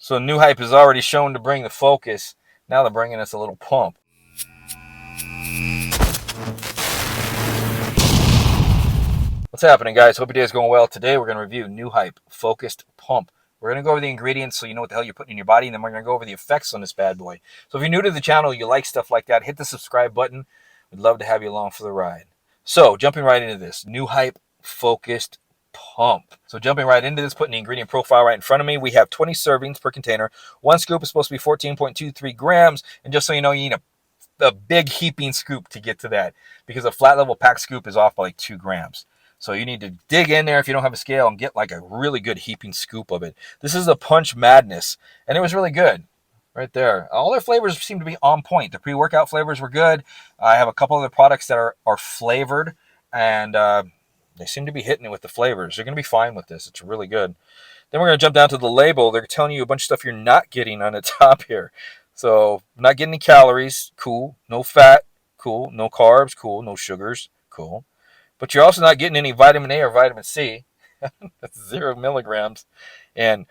So Noo-Hype is already shown to bring the focus. Now they're bringing us a little pump. What's happening, guys? Hope your day is going well. Today we're going to review Noo-Hype Focused Pump. We're going to go over the ingredients so you know what the hell you're putting in your body, and then we're going to go over the effects on this bad boy. So if you're new to the channel, you like stuff like that, hit the subscribe button. We'd love to have you along for the ride. So jumping right into this, Noo-Hype Focused Pump. So jumping right into this, putting the ingredient profile right in front of me, we have 20 servings per container. One scoop is supposed to be 14.23 grams. And just so you know, you need a big heaping scoop to get to that, because a flat level pack scoop is off by like 2 grams. So you need to dig in there if you don't have a scale and get like a really good heaping scoop of it. This is the Punch Madness, and it was really good right there. All their flavors seem to be on point. The pre-workout flavors were good. I have a couple other products that are flavored, and they seem to be hitting it with the flavors. They're going to be fine with this. It's really good. Then we're going to jump down to the label. They're telling you a bunch of stuff you're not getting on the top here. So not getting any calories, cool. No fat, cool. No carbs, cool. No sugars, cool. But you're also not getting any vitamin A or vitamin C. That's 0 milligrams. And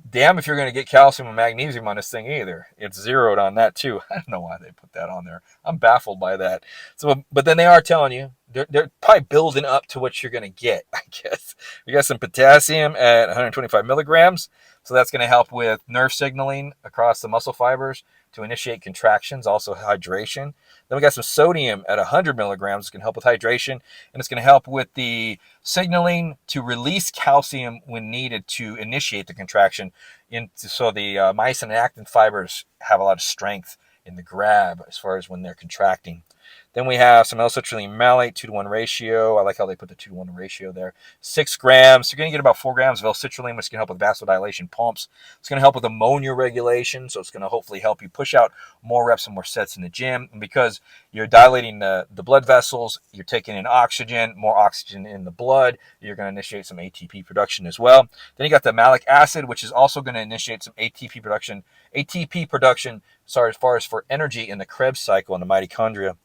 damn if you're going to get calcium and magnesium on this thing either. It's zeroed on that too. I don't know why they put that on there. I'm baffled by that. So, but then they are telling you, they're probably building up to what you're going to get, I guess. You got some potassium at 125 milligrams. So that's going to help with nerve signaling across the muscle fibers to initiate contractions, also hydration. Then we got some sodium at 100 milligrams. It's going to help with hydration, and it's going to help with the signaling to release calcium when needed to initiate the contraction. So the myosin and actin fibers have a lot of strength in the grab as far as when they're contracting. Then we have some L-citrulline malate, 2-to-1 ratio. I like how they put the 2-to-1 ratio there. 6 grams. So you're going to get about 4 grams of L-citrulline, which is going to help with vasodilation pumps. It's going to help with ammonia regulation, so it's going to hopefully help you push out more reps and more sets in the gym. And because you're dilating the blood vessels, you're taking in oxygen, more oxygen in the blood, you're going to initiate some ATP production as well. Then you got the malic acid, which is also going to initiate some ATP production, as far as for energy in the Krebs cycle in the mitochondria.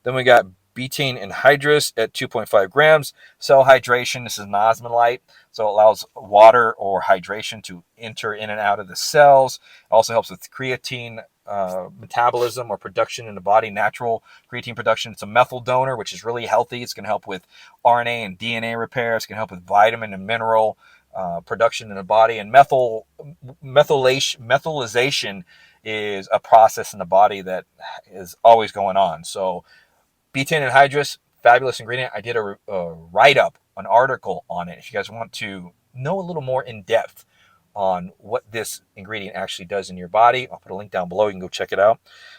Then we got betaine anhydrous at 2.5 grams. Cell hydration, this is an osmolyte, so it allows water or hydration to enter in and out of the cells. It also helps with creatine metabolism or production in the body, natural creatine production. It's a methyl donor, which is really healthy. It's going to help with RNA and DNA repair. It's going to help with vitamin and mineral production in the body. And methylation is a process in the body that is always going on. So betaine anhydrous, fabulous ingredient. I did a write-up, an article on it. If you guys want to know a little more in depth on what this ingredient actually does in your body, I'll put a link down below. You can go check it out.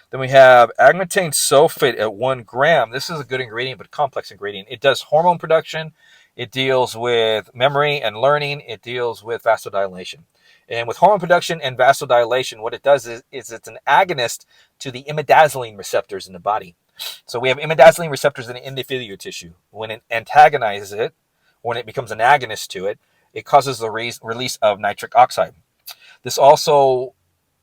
Then we have agmatine sulfate at 1 gram. This is a good ingredient, but complex ingredient. It does hormone production. It deals with memory and learning. It deals with vasodilation. And with hormone production and vasodilation, what it does is it's an agonist to the imidazoline receptors in the body. So we have imidazoline receptors in the endothelial tissue. When it antagonizes it, when it becomes an agonist to it, it causes the release of nitric oxide. This also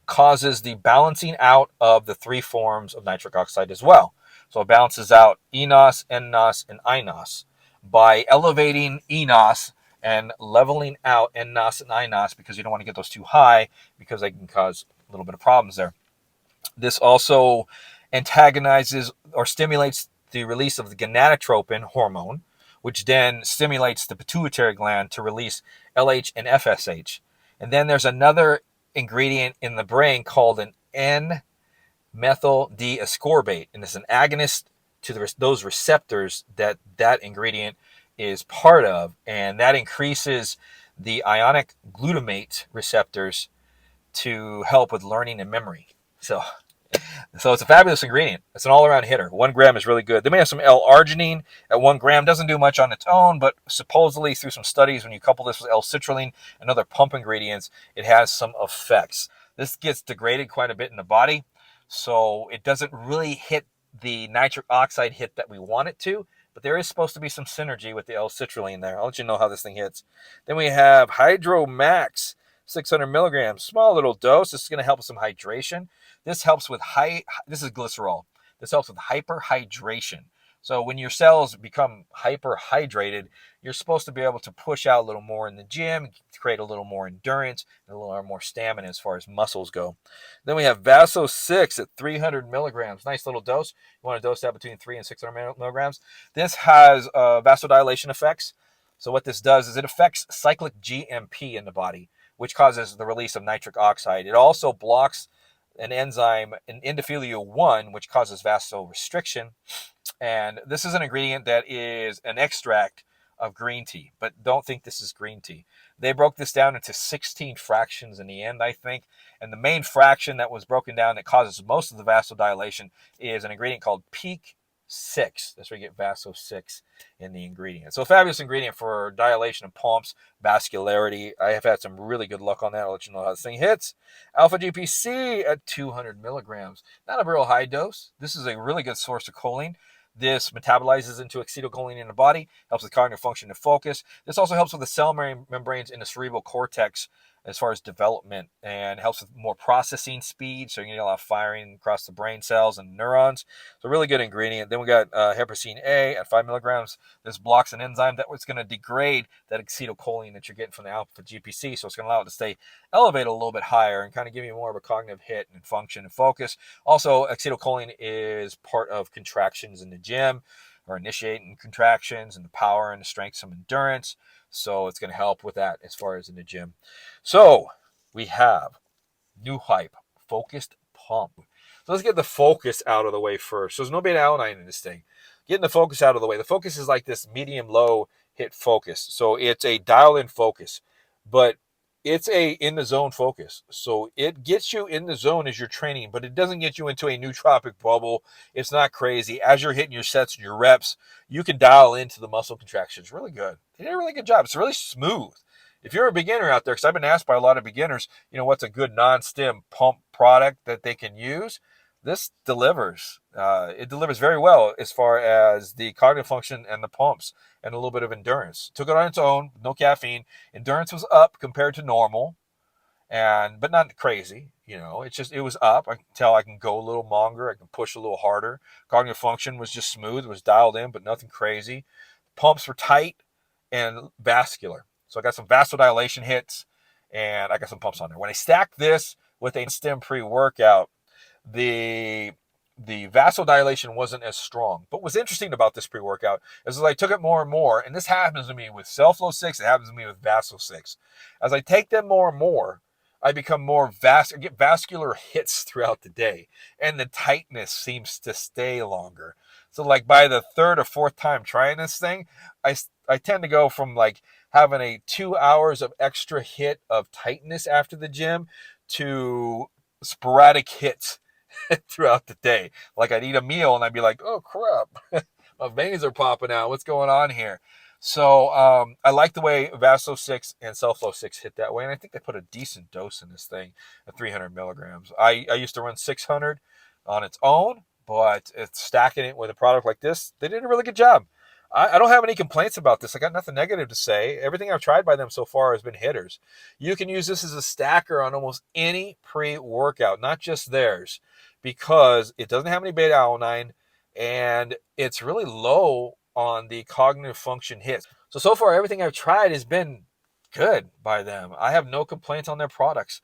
causes the balancing out of the 3 forms of nitric oxide as well. So it balances out eNOS, nNOS, and iNOS. By elevating eNOS and leveling out nNOS and iNOS, because you don't want to get those too high, because they can cause a little bit of problems there. This also antagonizes or stimulates the release of the gonadotropin hormone, which then stimulates the pituitary gland to release LH and FSH. And then there's another ingredient in the brain called an N-methyl D-ascorbate, and it's an agonist to those receptors that ingredient is part of, and that increases the ionic glutamate receptors to help with learning and memory. So it's a fabulous ingredient. It's an all-around hitter. 1 gram is really good. They may have some L-arginine at 1 gram. Doesn't do much on its own, but supposedly through some studies, when you couple this with L-citrulline and other pump ingredients, it has some effects. This gets degraded quite a bit in the body, so it doesn't really hit the nitric oxide hit that we want it to, but there is supposed to be some synergy with the L-citrulline there. I'll let you know how this thing hits. Then we have Hydro Max, 600 milligrams, small little dose. This is going to help with some hydration. This helps with this is glycerol. This helps with hyperhydration. So when your cells become hyperhydrated, you're supposed to be able to push out a little more in the gym, create a little more endurance, and a little more stamina as far as muscles go. Then we have Vaso 6 at 300 milligrams. Nice little dose. You want to dose that between 300 and 600 milligrams. This has vasodilation effects. So what this does is it affects cyclic GMP in the body, which causes the release of nitric oxide. It also blocks an enzyme in endothelio 1, which causes vasorestriction. And this is an ingredient that is an extract of green tea, but don't think this is green tea. They broke this down into 16 fractions in the end, I think. And the main fraction that was broken down that causes most of the vasodilation is an ingredient called Peak 6. That's where you get Vaso 6 in the ingredient. So a fabulous ingredient for dilation of pumps, vascularity. I have had some really good luck on that. I'll let you know how this thing hits. Alpha GPC at 200 milligrams. Not a real high dose. This is a really good source of choline. This metabolizes into acetylcholine in the body, helps with cognitive function and focus. This also helps with the cell membranes in the cerebral cortex as far as development, and helps with more processing speed, so you get a lot of firing across the brain cells and neurons. So really good ingredient. Then we got heparin A at 5 milligrams. This blocks an enzyme that was going to degrade that acetylcholine that you're getting from the alpha GPC, so it's going to allow it to stay elevated a little bit higher and kind of give you more of a cognitive hit and function and focus. Also, acetylcholine is part of contractions in the gym, or initiating contractions and the power and the strength, some endurance. So it's going to help with that as far as in the gym. So we have Noo-Hype focused pump. So let's get the focus out of the way first. So there's no beta-alanine in this thing. Getting the focus out of the way. The focus is like this medium-low hit focus. So it's a dial-in focus, but it's a in-the-zone focus. So it gets you in the zone as you're training, but it doesn't get you into a nootropic bubble. It's not crazy. As you're hitting your sets and your reps, you can dial into the muscle contractions. Really good. They did a really good job. It's really smooth. If you're a beginner out there, because I've been asked by a lot of beginners, what's a good non-stim pump product that they can use? This delivers. It delivers very well as far as the cognitive function and the pumps and a little bit of endurance. Took it on its own, no caffeine. Endurance was up compared to normal, but not crazy. It was up. I can tell I can go a little longer. I can push a little harder. Cognitive function was just smooth. It was dialed in, but nothing crazy. Pumps were tight and vascular. So I got some vasodilation hits, and I got some pumps on there. When I stacked this with a Stim pre-workout, the vasodilation wasn't as strong. But what's interesting about this pre-workout is as I took it more and more, and this happens to me with Cell-Flow 6, it happens to me with Vaso 6. As I take them more and more, I become get vascular hits throughout the day, and the tightness seems to stay longer. So like by the third or fourth time trying this thing, I tend to go from like having a 2 hours of extra hit of tightness after the gym to sporadic hits throughout the day. Like I'd eat a meal and I'd be like, oh crap, my veins are popping out. What's going on here? So I like the way Vaso 6 and Cell-Flow 6 hit that way. And I think they put a decent dose in this thing at 300 milligrams. I used to run 600 on its own, but it's stacking it with a product like this, they did a really good job. I don't have any complaints about this. I got nothing negative to say. Everything I've tried by them so far has been hitters. You can use this as a stacker on almost any pre-workout, not just theirs, because it doesn't have any beta-alanine, and it's really low on the cognitive function hits. So far, everything I've tried has been good by them. I have no complaints on their products.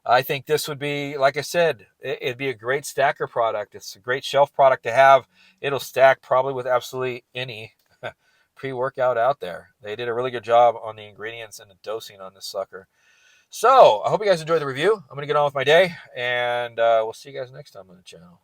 I think this would be, like I said, it'd be a great stacker product. It's a great shelf product to have. It'll stack probably with absolutely any pre-workout out there. They did a really good job on the ingredients and the dosing on this sucker. So I hope you guys enjoyed the review. I'm going to get on with my day, and we'll see you guys next time on the channel.